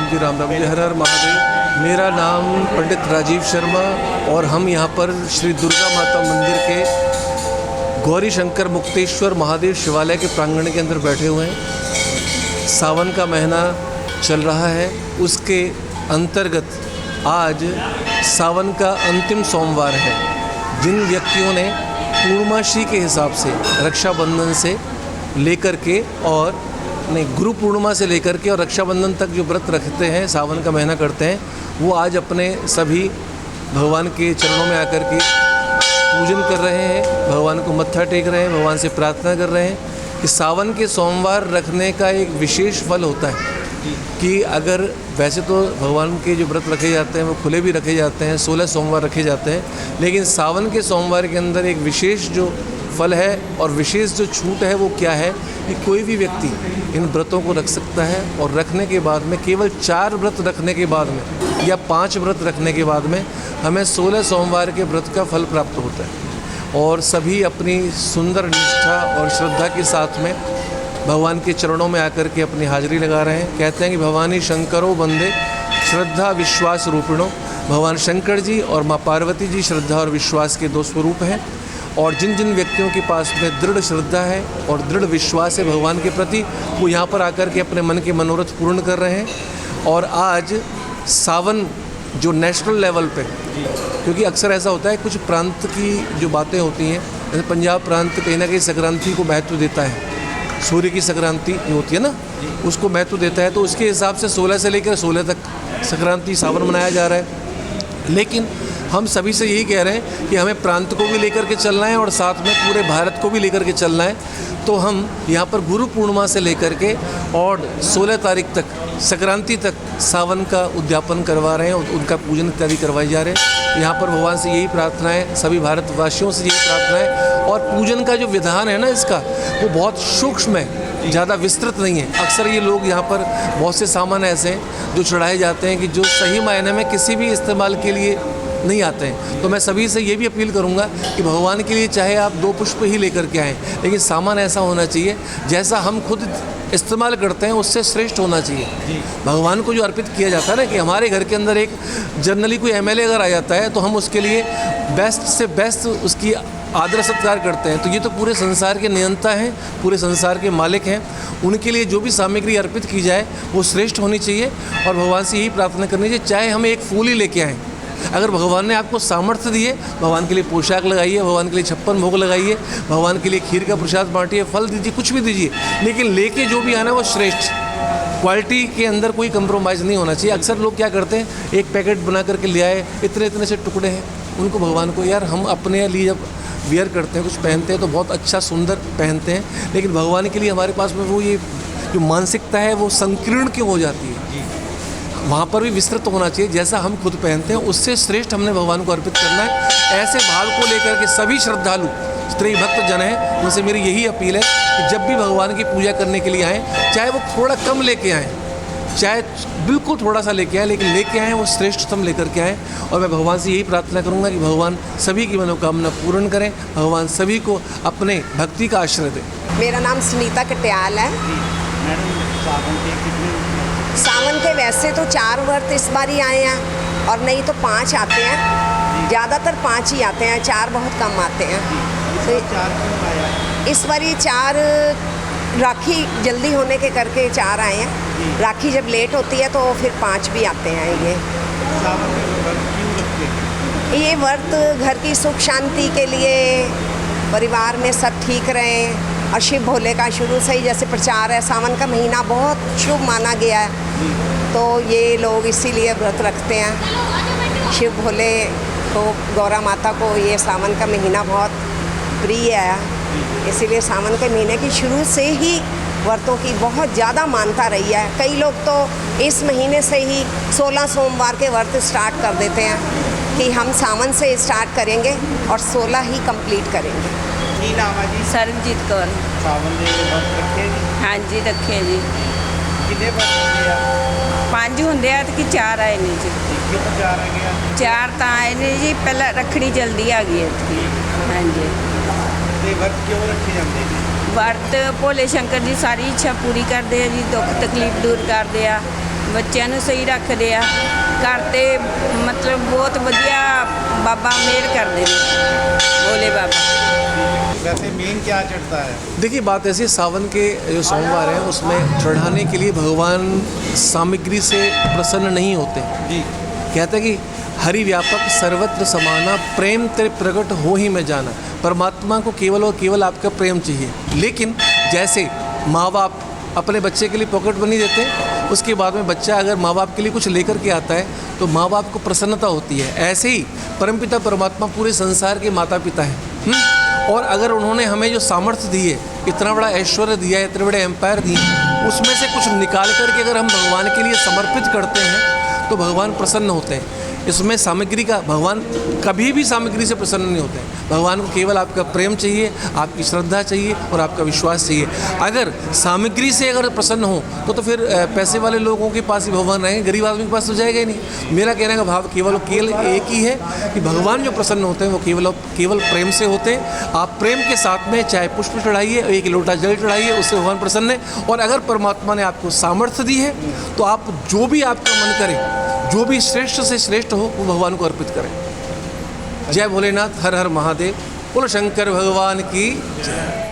जी राम राम जी, हर हर महादेव। मेरा नाम पंडित राजीव शर्मा और हम यहाँ पर श्री दुर्गा माता मंदिर के गौरी शंकर मुक्तेश्वर महादेव शिवालय के प्रांगण के अंदर बैठे हुए हैं। सावन का महीना चल रहा है, उसके अंतर्गत आज सावन का अंतिम सोमवार है। जिन व्यक्तियों ने पूर्णमासी के हिसाब से रक्षाबंधन से लेकर के और गुरु पूर्णिमा से लेकर के और रक्षाबंधन तक जो व्रत रखते हैं, सावन का महीना करते हैं, वो आज अपने सभी भगवान के चरणों में आकर के पूजन कर रहे हैं, भगवान को मत्था टेक रहे हैं, भगवान से प्रार्थना कर रहे हैं कि सावन के सोमवार रखने का एक विशेष फल होता है कि अगर वैसे तो भगवान के जो व्रत रखे जाते हैं वो खुले भी रखे जाते हैं, 16 सोमवार रखे जाते हैं, लेकिन सावन के सोमवार के अंदर एक विशेष जो फल है और विशेष जो छूट है वो क्या है कि कोई भी व्यक्ति इन व्रतों को रख सकता है और रखने के बाद में केवल 4 व्रत रखने के बाद में या 5 व्रत रखने के बाद में हमें 16 सोमवार के व्रत का फल प्राप्त होता है। और सभी अपनी सुंदर निष्ठा और श्रद्धा के साथ में भगवान के चरणों में आकर के अपनी हाजिरी लगा रहे हैं। कहते हैं कि भवानी शंकरो वंदे श्रद्धा विश्वास रूपिणो। भगवान शंकर जी और माँ पार्वती जी श्रद्धा और विश्वास के 2 स्वरूप हैं। और जिन जिन व्यक्तियों के पास में दृढ़ श्रद्धा है और दृढ़ विश्वास है भगवान के प्रति, वो यहाँ पर आकर के अपने मन के मनोरथ पूर्ण कर रहे हैं। और आज सावन जो नेशनल लेवल पे, क्योंकि अक्सर ऐसा होता है कुछ प्रांत की जो बातें होती हैं, जैसे पंजाब प्रांत कहीं ना कहीं संक्रांति को महत्व देता है, सूर्य की संक्रांति जो होती है ना, उसको महत्व देता है, तो उसके हिसाब से 16 से लेकर 16 तक संक्रांति सावन मनाया जा रहा है। लेकिन हम सभी से यही कह रहे हैं कि हमें प्रांत को भी लेकर के चलना है और साथ में पूरे भारत को भी लेकर के चलना है। तो हम यहाँ पर गुरु पूर्णिमा से लेकर के और 16 तारीख तक संक्रांति तक सावन का उद्यापन करवा रहे हैं और उनका पूजन इत्यादि करवाए जा रहे हैं। यहाँ पर भगवान से यही प्रार्थना है, सभी भारतवासियों से यही प्रार्थना है। और पूजन का जो विधान है ना इसका, वो बहुत सूक्ष्म है, ज़्यादा विस्तृत नहीं है। अक्सर ये लोग यहाँ पर बहुत से सामान ऐसे हैं जो चढ़ाए जाते हैं कि जो सही मायने में किसी भी इस्तेमाल के लिए नहीं आते हैं। तो मैं सभी से ये भी अपील करूंगा कि भगवान के लिए चाहे आप 2 पुष्प ही लेकर के आएँ, लेकिन सामान ऐसा होना चाहिए जैसा हम खुद इस्तेमाल करते हैं उससे श्रेष्ठ होना चाहिए। भगवान को जो अर्पित किया जाता है ना, कि हमारे घर के अंदर एक जनरली कोई MLA अगर आ जाता है तो हम उसके लिए बेस्ट से बेस्ट उसकी आदर सत्कार करते हैं। तो ये तो पूरे संसार के नियंता हैं, पूरे संसार के मालिक हैं, उनके लिए जो भी सामग्री अर्पित की जाए वो श्रेष्ठ होनी चाहिए। और भगवान से यही प्रार्थना करनी चाहिए, चाहे हम एक फूल ही लेके आएँ, अगर भगवान ने आपको सामर्थ्य दिए, भगवान के लिए पोशाक लगाइए, भगवान के लिए 56 भोग लगाइए, भगवान के लिए खीर का प्रसाद बांटिए, फल दीजिए, कुछ भी दीजिए, लेकिन लेके जो भी आना वो श्रेष्ठ क्वालिटी के अंदर कोई कंप्रोमाइज़ नहीं होना चाहिए। अक्सर लोग क्या करते हैं, एक पैकेट बना करके ले आए, इतने इतने से टुकड़े हैं, उनको भगवान को, यार हम अपने लिए जब वियर करते हैं, कुछ पहनते हैं तो बहुत अच्छा सुंदर पहनते हैं, लेकिन भगवान के लिए हमारे पास में वो ये जो मानसिकता है वो संकीर्ण क्यों हो जाती है। वहाँ पर भी विस्तृत होना चाहिए, जैसा हम खुद पहनते हैं उससे श्रेष्ठ हमने भगवान को अर्पित करना है। ऐसे भाव को लेकर के सभी श्रद्धालु स्त्री भक्त जन हैं, उनसे मेरी यही अपील है कि जब भी भगवान की पूजा करने के लिए आएँ, चाहे वो थोड़ा कम लेके आएँ, चाहे बिल्कुल थोड़ा सा लेके आएँ, लेकिन लेके आएँ वो श्रेष्ठतम लेकर के आएँ। और मैं भगवान से यही प्रार्थना करूँगा कि भगवान सभी की मनोकामना पूर्ण करें, भगवान सभी को अपने भक्ति का आश्रय दें। मेरा नाम सुनीता कटियाल है। सावन के वैसे तो 4 व्रत इस बार ही आए हैं और नहीं तो 5 आते हैं, ज़्यादातर 5 ही आते हैं, 4 बहुत कम आते हैं। तो इस बार ये 4 राखी जल्दी होने के करके 4 आए हैं। राखी जब लेट होती है तो फिर 5 भी आते हैं। ये व्रत घर की सुख शांति के लिए, परिवार में सब ठीक रहें और शिव भोले का शुरू से ही जैसे प्रचार है, सावन का महीना बहुत शुभ माना गया है, तो ये लोग इसीलिए व्रत रखते हैं। शिव भोले को, गौरा माता को ये सावन का महीना बहुत प्रिय है, इसीलिए सावन के महीने की शुरू से ही व्रतों की बहुत ज़्यादा मानता रही है। कई लोग तो इस महीने से ही 16 सोमवार के व्रत स्टार्ट कर देते हैं कि हम सावन से स्टार्ट करेंगे और 16 ही कंप्लीट करेंगे। ਕੀ ਨਾਮ ਹੈ ਜੀ? ਸਰਨਜੀਤ ਕੌਰ। ਸਾਵਨ ਦੇ ਵਰਤ ਰੱਖੇ ਜੀ? ਹਾਂਜੀ ਰੱਖੇ ਜੀ। ਕਿੰਨੇ ਵਰਤ ਹੁੰਦੇ ਆ? 5 ਹੁੰਦੇ ਆ ਤੇ 4 ਆਏ ਨੇ ਜੀ। ਕਿਉਂ 4 ਆ ਗਿਆ? 4 ਤਾਂ ਆਏ ਨੇ ਜੀ, ਪਹਿਲਾਂ ਰੱਖੜੀ ਜਲਦੀ ਆ ਗਈ ਇੱਥੇ। ਹਾਂਜੀ। ਤੇ ਵਰਤ ਕਿਉਂ ਰੱਖੇ ਜਾਂਦੇ ਜੀ? ਵਰਤ ਭੋਲੇ ਸ਼ੰਕਰ ਦੀ ਸਾਰੀ ਇੱਛਾ ਪੂਰੀ ਕਰਦੇ ਆ ਜੀ, ਦੁੱਖ ਤਕਲੀਫ ਦੂਰ ਕਰਦੇ ਆ ਬੱਚਿਆਂ ਨੂੰ ਸਹੀ ਰੱਖਦੇ ਆ। ਘਰ ਤੇ ਮਤਲਬ ਬਹੁਤ ਵਧੀਆ ਬਾਬਾ ਮਿਹਰ ਕਰਦੇ ਨੇ भोले बाबा। वैसे मेन क्या चढ़ता है? देखिए बात ऐसी है, सावन के जो सोमवार हैं उसमें चढ़ाने के लिए भगवान सामग्री से प्रसन्न नहीं होते। जी। कहते हैं कि हरि व्यापक सर्वत्र समाना, प्रेम तेरे प्रकट हो ही में जाना। परमात्मा को केवल और केवल आपका प्रेम चाहिए। लेकिन जैसे माँ बाप अपने बच्चे के लिए पॉकेट मनी देते हैं, उसके बाद में बच्चा अगर माँ बाप के लिए कुछ लेकर के आता है तो माँ बाप को प्रसन्नता होती है। ऐसे ही परमपिता परमात्मा पूरे संसार के माता पिता हैं। और अगर उन्होंने हमें जो सामर्थ्य दी है, इतना बड़ा ऐश्वर्य दिया है, इतने बड़े एम्पायर दिए, उसमें से कुछ निकाल करके अगर हम भगवान के लिए समर्पित करते हैं तो भगवान प्रसन्न होते हैं। इसमें सामग्री का, भगवान कभी भी सामग्री से प्रसन्न नहीं होते हैं। भगवान को केवल आपका प्रेम चाहिए, आपकी श्रद्धा चाहिए और आपका विश्वास चाहिए। अगर सामग्री से अगर प्रसन्न हो तो फिर पैसे वाले लोगों के पास ही भगवान रहेंगे, गरीब आदमी के पास तो जाएगा ही नहीं। मेरा कहने का भाव केवल एक ही है कि भगवान जो प्रसन्न होते हैं वो केवल प्रेम से होते हैं। आप प्रेम के साथ में चाहे पुष्प चढ़ाइए, एक लोटा जल चढ़ाइए, उससे भगवान प्रसन्न है। और अगर परमात्मा ने आपको सामर्थ्य दी है तो आप जो भी आपका मन करे, जो भी श्रेष्ठ से श्रेष्ठ हो, वो भगवान को अर्पित करें। जय भोलेनाथ, हर हर महादेव, बोलो शंकर भगवान की जय।